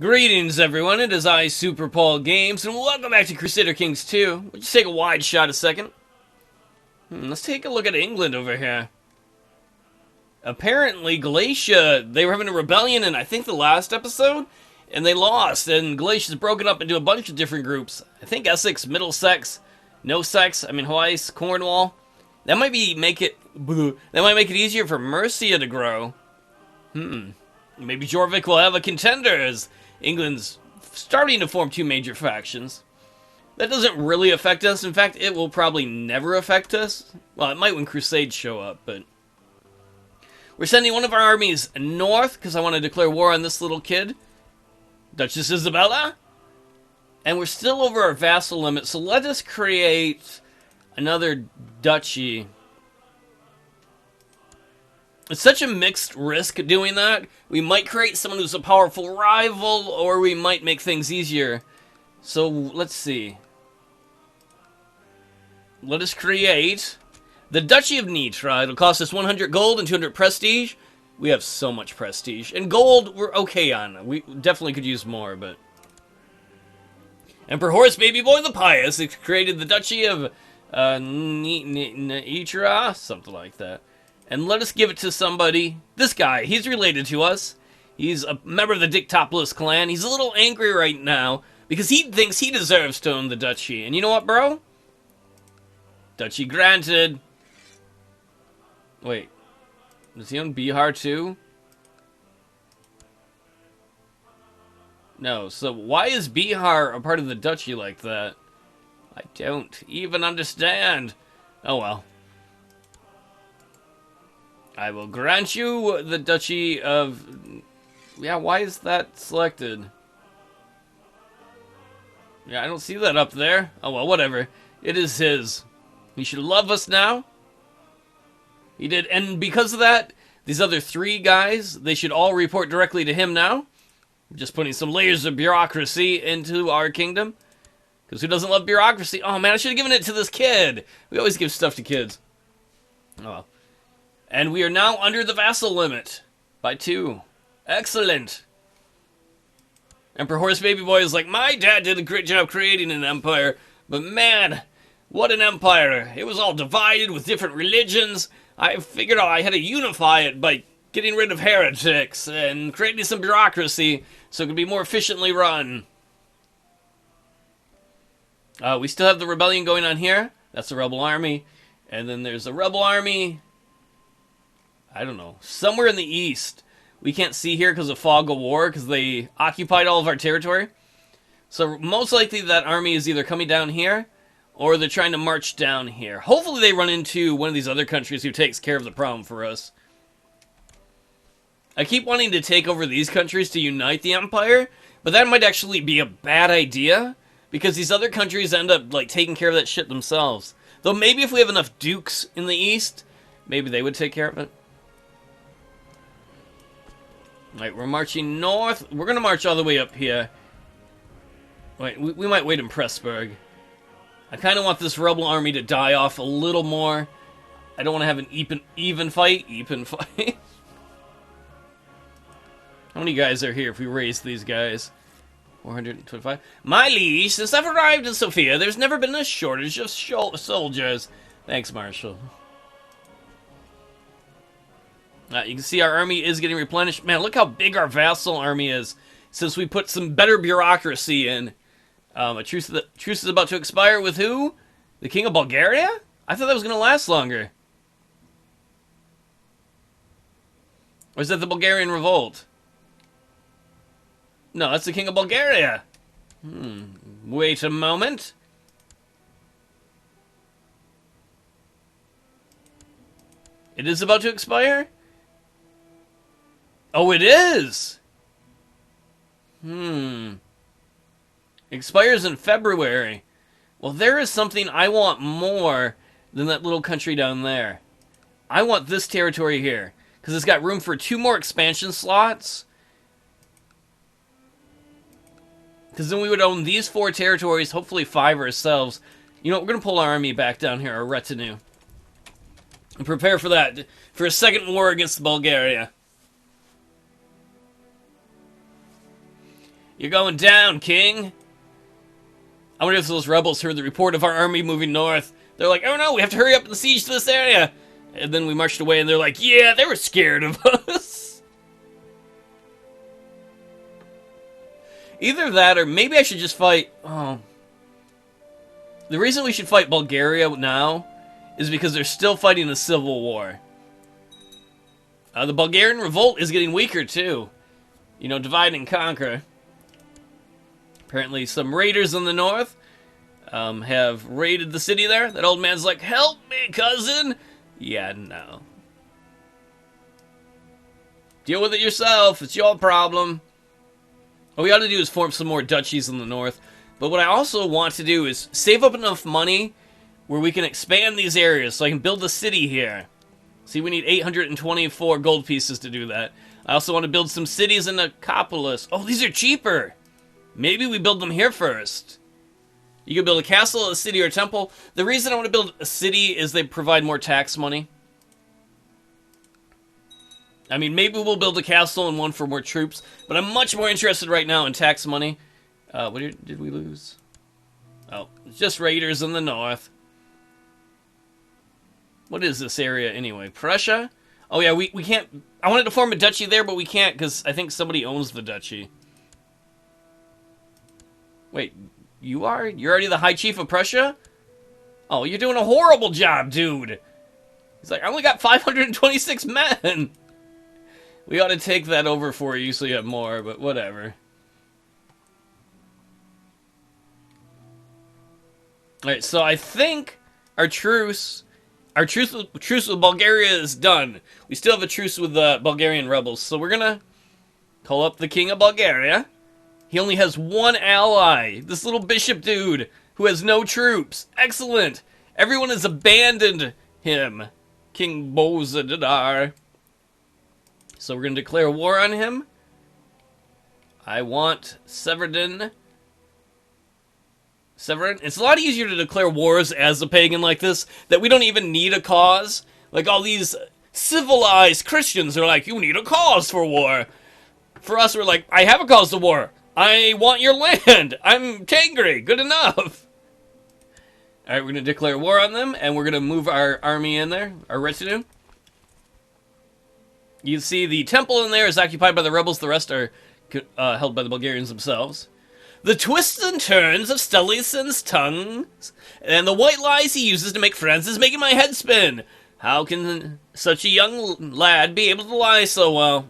Greetings, everyone. It is I, Super Paul Games, and welcome back to Crusader Kings II. We'll just take a wide shot a second. Let's take a look at England over here. Apparently, Galatia, they were having a rebellion in, I think, the last episode, and they lost, and Galatia's broken up into a bunch of different groups. I think Essex, Middlesex, Hawaii, Cornwall. That might make it easier for Mercia to grow. Maybe Jorvik will have a contender as England's starting to form two major factions. That doesn't really affect us. In fact, it will probably never affect us. Well, it might when Crusades show up, but... We're sending one of our armies north, because I want to declare war on this little kid. Duchess Isabella. And we're still over our vassal limit, so let us create another duchy. It's such a mixed risk doing that. We might create someone who's a powerful rival, or we might make things easier. So, let's see. Let us create the Duchy of Nitra. It'll cost us 100 gold and 200 prestige. We have so much prestige. And gold, we're okay on. We definitely could use more, but... Emperor Horus Baby Boy the Pious created the Duchy of Nitra, something like that. And let us give it to somebody. This guy, he's related to us. He's a member of the Dicktopolous clan. He's a little angry right now because he thinks he deserves to own the duchy. And you know what, bro? Duchy granted. Wait. Does he own Bihar too? No. So why is Bihar a part of the duchy like that? I don't even understand. Oh well. I will grant you the Duchy of... Yeah, why is that selected? Yeah, I don't see that up there. Oh, well, whatever. It is his. He should love us now. He did. And because of that, these other three guys, they should all report directly to him now. Just putting some layers of bureaucracy into our kingdom. Because who doesn't love bureaucracy? Oh, man, I should have given it to this kid. We always give stuff to kids. Oh, well. And we are now under the vassal limit by 2. Excellent. Emperor Horus Baby Boy is like, my dad did a great job creating an empire, but man, what an empire. It was all divided with different religions. I figured out I had to unify it by getting rid of heretics and creating some bureaucracy so it could be more efficiently run. We still have the rebellion going on here. That's the rebel army. And then there's a rebel army... I don't know, somewhere in the east. We can't see here because of fog of war, because they occupied all of our territory. So most likely that army is either coming down here, or they're trying to march down here. Hopefully they run into one of these other countries who takes care of the problem for us. I keep wanting to take over these countries to unite the empire, but that might actually be a bad idea, because these other countries end up like taking care of that shit themselves. Though maybe if we have enough dukes in the east, maybe they would take care of it. Alright, we're marching north. We're going to march all the way up here. Wait, we might wait in Pressburg. I kind of want this rebel army to die off a little more. I don't want to have an even fight. How many guys are here if we raise these guys? 425. My liege, since I've arrived in Sofia, there's never been a shortage of soldiers. Thanks, Marshal. You can see our army is getting replenished. Man, look how big our vassal army is since we put some better bureaucracy in. A truce is about to expire with who? The King of Bulgaria? I thought that was going to last longer. Or is that the Bulgarian Revolt? No, that's the King of Bulgaria. Wait a moment. It is about to expire? Oh, it is! Expires in February. Well, there is something I want more than that little country down there. I want this territory here, because it's got room for 2 more expansion slots. Because then we would own these 4 territories, hopefully 5 ourselves. You know, we're going to pull our army back down here, our retinue. And prepare for that, for a second war against Bulgaria. You're going down, king. I wonder if those rebels heard the report of our army moving north. They're like, oh no, we have to hurry up and siege to this area. And then we marched away and they're like, yeah, they were scared of us. Either that or maybe I should just fight... Oh. The reason we should fight Bulgaria now is because they're still fighting a civil war. The Bulgarian revolt is getting weaker too. You know, divide and conquer. Apparently some raiders in the north have raided the city there. That old man's like, help me, cousin! Yeah, no. Deal with it yourself. It's your problem. What we ought to do is form some more duchies in the north. But what I also want to do is save up enough money where we can expand these areas so I can build a city here. See, we need 824 gold pieces to do that. I also want to build some cities in Dicktopolous. Oh, these are cheaper. Maybe we build them here first. You can build a castle, a city, or a temple. The reason I want to build a city is they provide more tax money. I mean, maybe we'll build a castle and one for more troops, but I'm much more interested right now in tax money. What did we lose? Oh, it's just raiders in the north. What is this area anyway? Prussia? Oh yeah, we can't... I wanted to form a duchy there, but we can't because I think somebody owns the duchy. Wait, you are? You're already the High Chief of Prussia? Oh, you're doing a horrible job, dude. He's like, I only got 526 men. We ought to take that over for you so you have more, but whatever. Alright, so I think our truce with Bulgaria is done. We still have a truce with the Bulgarian rebels, so we're gonna call up the King of Bulgaria. He only has one ally, this little bishop dude, who has no troops. Excellent! Everyone has abandoned him, King Bozadar. So we're gonna declare war on him. I want Severin. It's a lot easier to declare wars as a pagan like this, that we don't even need a cause. Like all these civilized Christians are like, you need a cause for war. For us, we're like, I have a cause to war. I want your land. I'm Tangri. Good enough. Alright, we're going to declare war on them, and we're going to move our army in there, our retinue. You can see the temple in there is occupied by the rebels. The rest are held by the Bulgarians themselves. The twists and turns of Stalison's tongues and the white lies he uses to make friends is making my head spin. How can such a young lad be able to lie so well?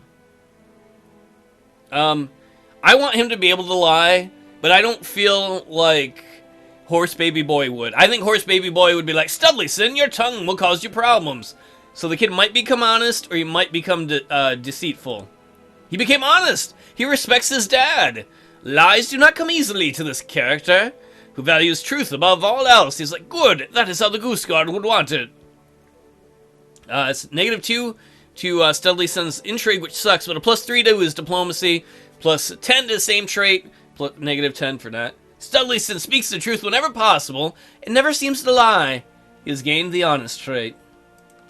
I want him to be able to lie, but I don't feel like Horse Baby Boy would. I think Horse Baby Boy would be like, Studleyson, your tongue will cause you problems. So the kid might become honest, or he might become deceitful. He became honest. He respects his dad. Lies do not come easily to this character, who values truth above all else. He's like, good, that is how the Guiscard would want it. It's -2 to Studleyson's intrigue, which sucks, but a +3 to his diplomacy, +10 to the same trait, -10 for that. Studleyson speaks the truth whenever possible, and never seems to lie. He has gained the honest trait.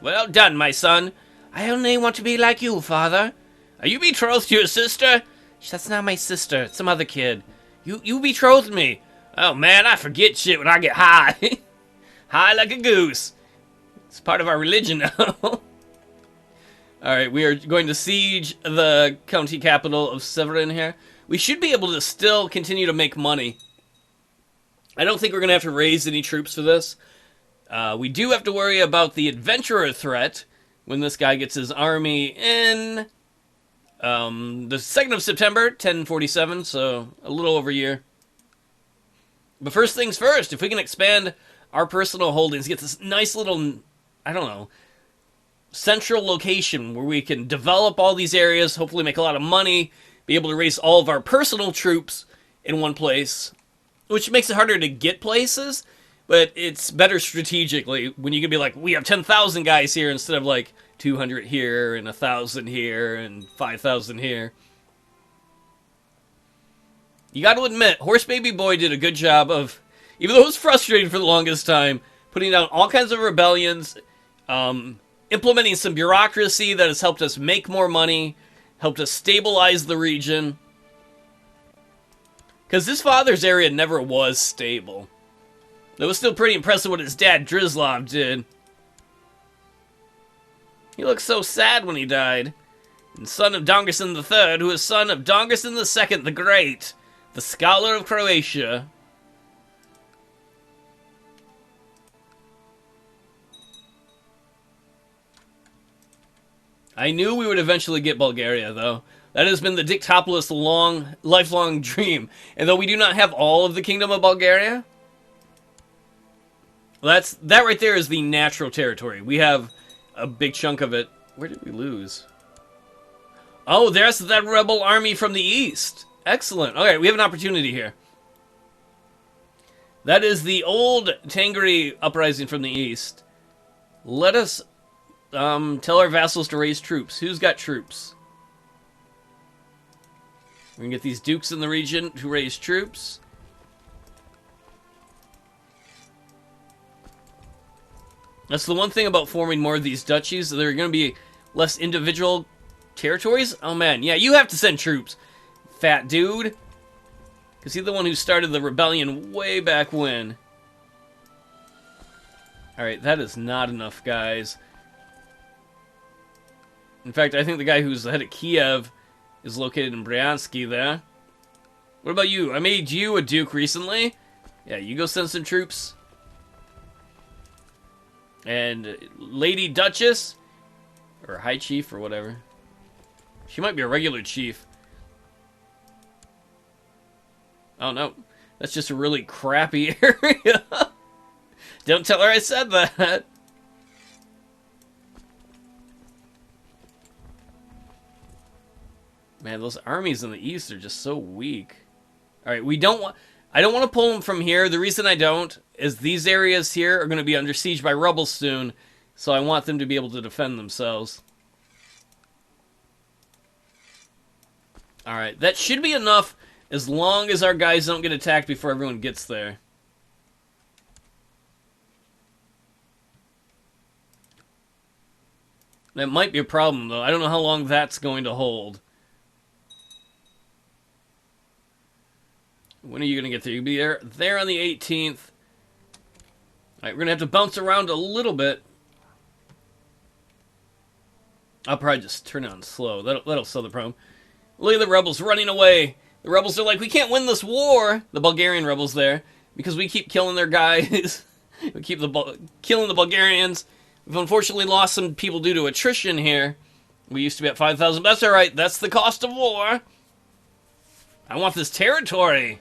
Well done, my son. I only want to be like you, father. Are you betrothed to your sister? That's not my sister. It's some other kid. You betrothed me. Oh, man, I forget shit when I get high. High like a goose. It's part of our religion now. Alright, we are going to siege the county capital of Severin here. We should be able to still continue to make money. I don't think we're going to have to raise any troops for this. We do have to worry about the adventurer threat when this guy gets his army in... the 2nd of September, 1047, so a little over a year. But first things first, if we can expand our personal holdings, get this nice little, I don't know, central location where we can develop all these areas, hopefully make a lot of money, be able to raise all of our personal troops in one place, which makes it harder to get places, but it's better strategically when you can be like, we have 10,000 guys here instead of like 200 here, and 1,000 here, and 5,000 here. You got to admit, Horse Baby Boy did a good job of, even though it was frustrating for the longest time, putting down all kinds of rebellions, implementing some bureaucracy that has helped us make more money, helped us stabilize the region. Because his father's area never was stable. It was still pretty impressive what his dad, Drislav, did. He looked so sad when he died. And son of Dongerson III, who is son of Dongerson II the Great, the scholar of Croatia. I knew we would eventually get Bulgaria, though. That has been the Dicktopolous lifelong dream. And though we do not have all of the Kingdom of Bulgaria, that right there is the natural territory. We have a big chunk of it. Where did we lose? Oh, there's that rebel army from the east. Excellent. Okay, we have an opportunity here. That is the old Tangri uprising from the east. Let us tell our vassals to raise troops. Who's got troops? We're going to get these dukes in the region to raise troops. That's the one thing about forming more of these duchies. There are going to be less individual territories. Oh, man. Yeah, you have to send troops, fat dude. Because he's the one who started the rebellion way back when. Alright, that is not enough, guys. In fact, I think the guy who's the head of Kiev is located in Bryansky there. What about you? I made you a duke recently. Yeah, you go send some troops. And Lady Duchess, or High Chief, or whatever. She might be a regular chief. Oh, no. That's just a really crappy area. Don't tell her I said that. Man, those armies in the east are just so weak. Alright, we don't want... I don't want to pull them from here. The reason I don't is these areas here are going to be under siege by rebels soon. So I want them to be able to defend themselves. Alright, that should be enough as long as our guys don't get attacked before everyone gets there. That might be a problem, though. I don't know how long that's going to hold. When are you going to get there? You'll be there on the 18th. Alright, we're going to have to bounce around a little bit. I'll probably just turn it on slow. That'll solve the problem. Look at the rebels running away. The rebels are like, we can't win this war. The Bulgarian rebels there. Because we keep killing their guys. We keep killing the Bulgarians. We've unfortunately lost some people due to attrition here. We used to be at 5,000. That's alright. That's the cost of war. I want this territory.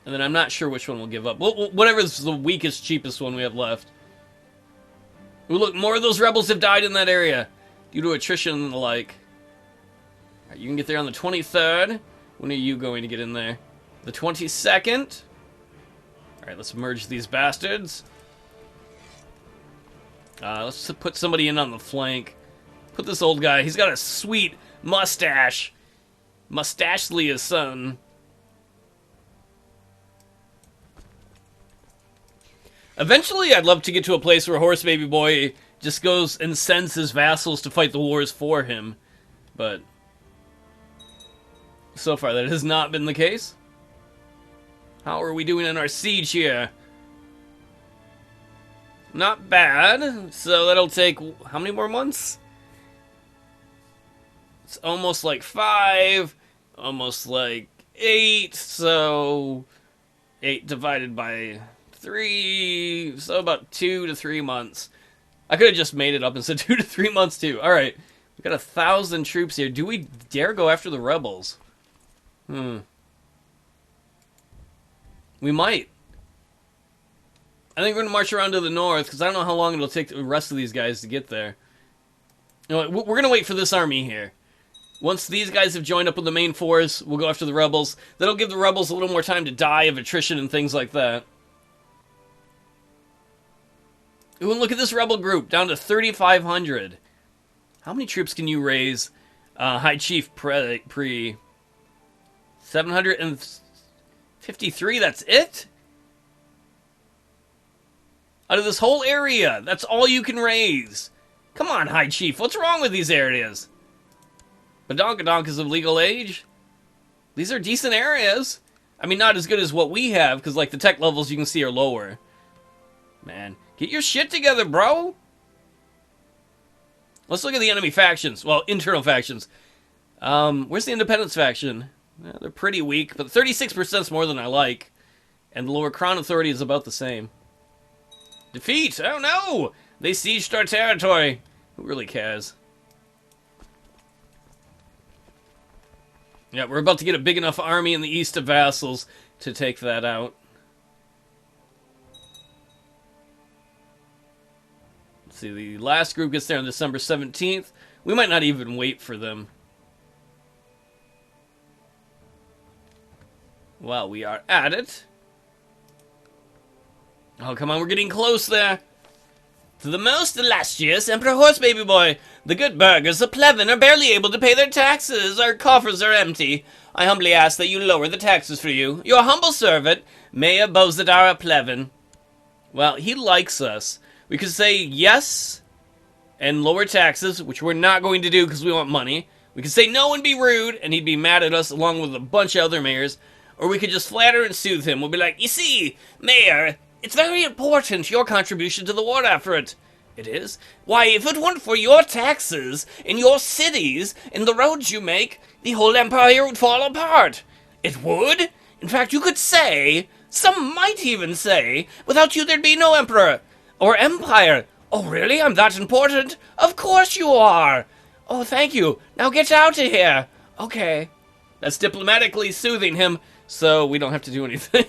And then I'm not sure which one we'll give up. Whatever's the weakest, cheapest one we have left. Ooh, look, more of those rebels have died in that area. Due to attrition and the like. Alright, you can get there on the 23rd. When are you going to get in there? The 22nd. Alright, let's merge these bastards. Let's put somebody in on the flank. Put this old guy. He's got a sweet mustache. Mustachely his son. Eventually, I'd love to get to a place where Horse Baby Boy just goes and sends his vassals to fight the wars for him. But so far, that has not been the case. How are we doing in our siege here? Not bad. So that'll take how many more months? It's almost like 5, almost like 8. So 8 divided by 3, so about 2 to 3 months. I could have just made it up and said 2 to 3 months too. Alright, we got 1,000 troops here. Do we dare go after the rebels? We might. I think we're going to march around to the north, because I don't know how long it'll take the rest of these guys to get there. You know what, we're going to wait for this army here. Once these guys have joined up with the main force, we'll go after the rebels. That'll give the rebels a little more time to die of attrition and things like that. Ooh, and look at this rebel group, down to 3,500. How many troops can you raise? High Chief Pre 753, that's it? Out of this whole area, that's all you can raise. Come on, High Chief, what's wrong with these areas? Badonkadonk is of legal age. These are decent areas. I mean, not as good as what we have, because, like, the tech levels you can see are lower. Man, get your shit together, bro. Let's look at the enemy factions. Well, internal factions. Where's the independence faction? Well, they're pretty weak, but 36% is more than I like. And the lower crown authority is about the same. Defeat! Oh no! They sieged our territory. Who really cares? Yeah, we're about to get a big enough army in the east of vassals to take that out. Let's see, the last group gets there on December 17th. We might not even wait for them. Well, we are at it. Oh, come on, we're getting close there. To the most illustrious Emperor Horse Baby Boy, the good burghers of Plevin are barely able to pay their taxes. Our coffers are empty. I humbly ask that you lower the taxes for you. Your humble servant, Mayor Bozadara Plevin. Well, he likes us. We could say yes and lower taxes, which we're not going to do because we want money. We could say no and be rude, and he'd be mad at us along with a bunch of other mayors. Or we could just flatter and soothe him. We'll be like, you see, Mayor, it's very important, your contribution to the war effort. It is? Why, if it weren't for your taxes, in your cities, in the roads you make, the whole empire would fall apart. It would? In fact, you could say, some might even say, without you there'd be no emperor. Or empire. Oh, really? I'm that important? Of course you are. Oh, thank you. Now get out of here. Okay. That's diplomatically soothing him, so we don't have to do anything.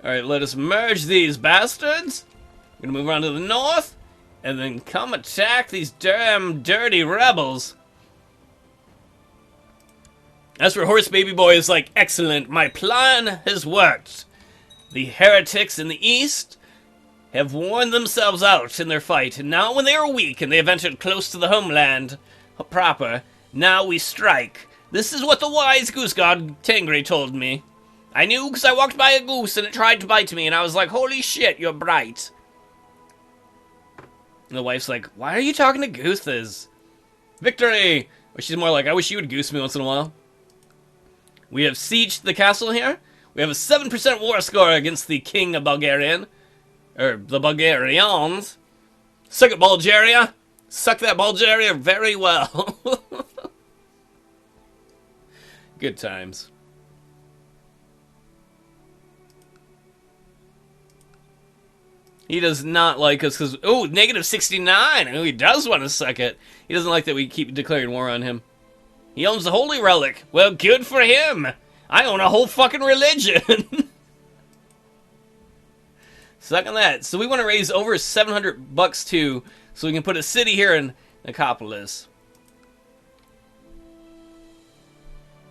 Alright, let us merge these bastards. We're gonna move around to the north, and then come attack these damn dirty rebels. As for Horse Baby Boy is like, excellent, my plan has worked. The heretics in the east have worn themselves out in their fight, and now when they are weak and they have entered close to the homeland proper, now we strike. This is what the wise Guiscard Tengri told me. I knew because I walked by a goose and it tried to bite me, and I was like, holy shit, you're bright. And the wife's like, why are you talking to gooses? Victory! Or she's more like, I wish you would goose me once in a while. We have sieged the castle here. We have a 7% war score against the king of Bulgarian. Or the Bulgarians. Suck it, Bulgaria. Suck that Bulgaria very well. Good times. He does not like us because, oh, negative 69. Oh, he does want to suck it. He doesn't like that we keep declaring war on him. He owns the Holy Relic. Well, good for him. I own a whole fucking religion. Suck on that. So we want to raise over $700 too, so we can put a city here in Dicktopolous.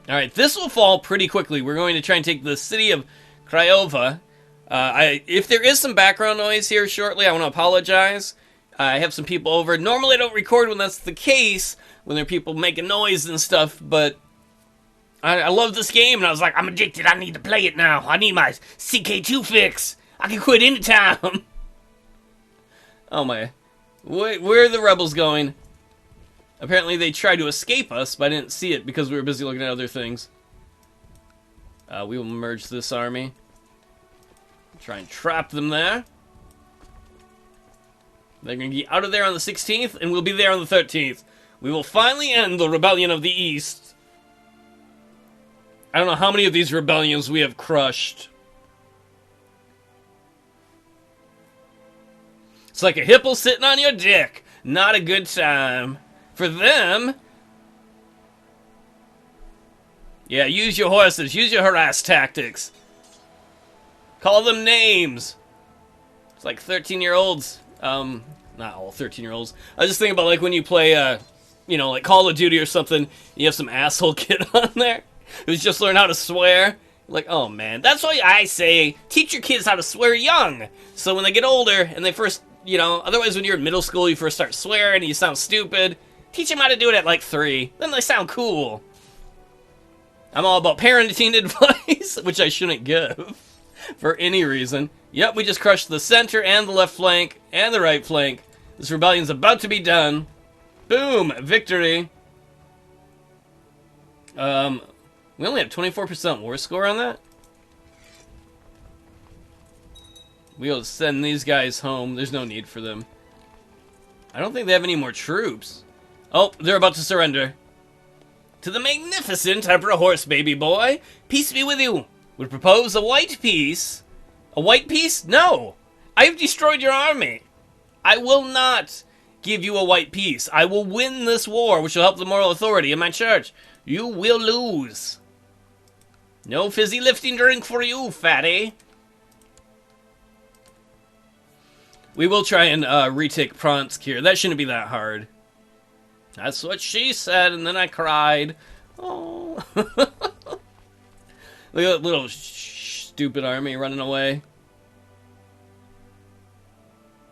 Alright, this will fall pretty quickly. We're going to try and take the city of Craiova. If there is some background noise here shortly, I want to apologize. I have some people over. Normally I don't record when that's the case, when there are people making noise and stuff, but I love this game, and I was like, I'm addicted, I need to play it now. I need my CK2 fix. I can quit anytime. Oh my. Where are the rebels going? Apparently they tried to escape us, but I didn't see it because we were busy looking at other things. We will merge this army. Try and trap them there. They're going to be out of there on the 16th, and we'll be there on the 13th. We will finally end the rebellion of the East. I don't know how many of these rebellions we have crushed. It's like a hippo sitting on your dick. Not a good time. For them... Yeah, use your horses. Use your harass tactics. Call them names. It's like 13-year-olds. Not all 13-year-olds. I was just thinking about, like, when you play, you know, like Call of Duty or something, you have some asshole kid on there who's just learned how to swear. Like, oh, man. That's why I say teach your kids how to swear young. So when they get older and they first, you know, otherwise when you're in middle school, you first start swearing and you sound stupid. Teach them how to do it at, like, 3. Then they sound cool. I'm all about parenting advice, which I shouldn't give for any reason. Yep, we just crushed the center and the left flank and the right flank. This rebellion's about to be done. Boom! Victory! We only have 24% war score on that? We'll send these guys home. There's no need for them. I don't think they have any more troops. Oh, they're about to surrender. To the magnificent Emperor Horse, baby boy. Peace be with you. Would propose a white peace. A white peace? No. I have destroyed your army. I will not give you a white peace. I will win this war, which will help the moral authority in my church. You will lose. No fizzy lifting drink for you, fatty. We will try and retake Pronsk here. That shouldn't be that hard. That's what she said, and then I cried. Oh. Look at that little stupid army running away.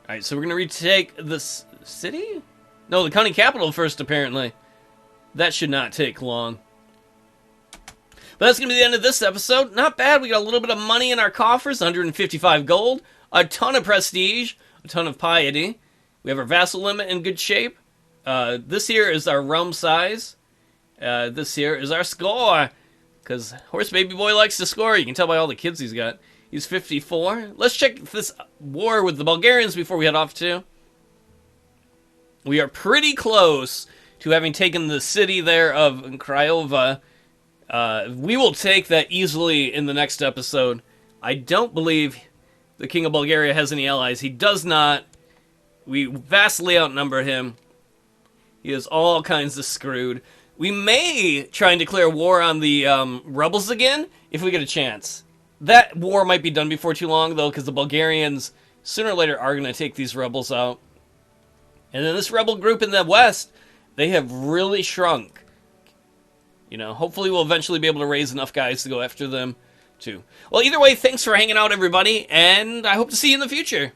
Alright, so we're going to retake this city? No, the county capital first, apparently. That should not take long. But that's going to be the end of this episode. Not bad. We got a little bit of money in our coffers, 155 gold, a ton of prestige, a ton of piety. We have our vassal limit in good shape. This here is our realm size. This here is our score. Because Horse Baby Boy likes to score. You can tell by all the kids he's got. He's 54. Let's check this war with the Bulgarians before we head off too. We are pretty close to having taken the city there of Craiova. We will take that easily in the next episode. I don't believe the King of Bulgaria has any allies. He does not. We vastly outnumber him. He is all kinds of screwed. We may try and declare war on the rebels again if we get a chance. That war might be done before too long, though, because the Bulgarians sooner or later are going to take these rebels out. And then this rebel group in the west, they have really shrunk. You know, hopefully we'll eventually be able to raise enough guys to go after them, too. Well, either way, thanks for hanging out, everybody, and I hope to see you in the future.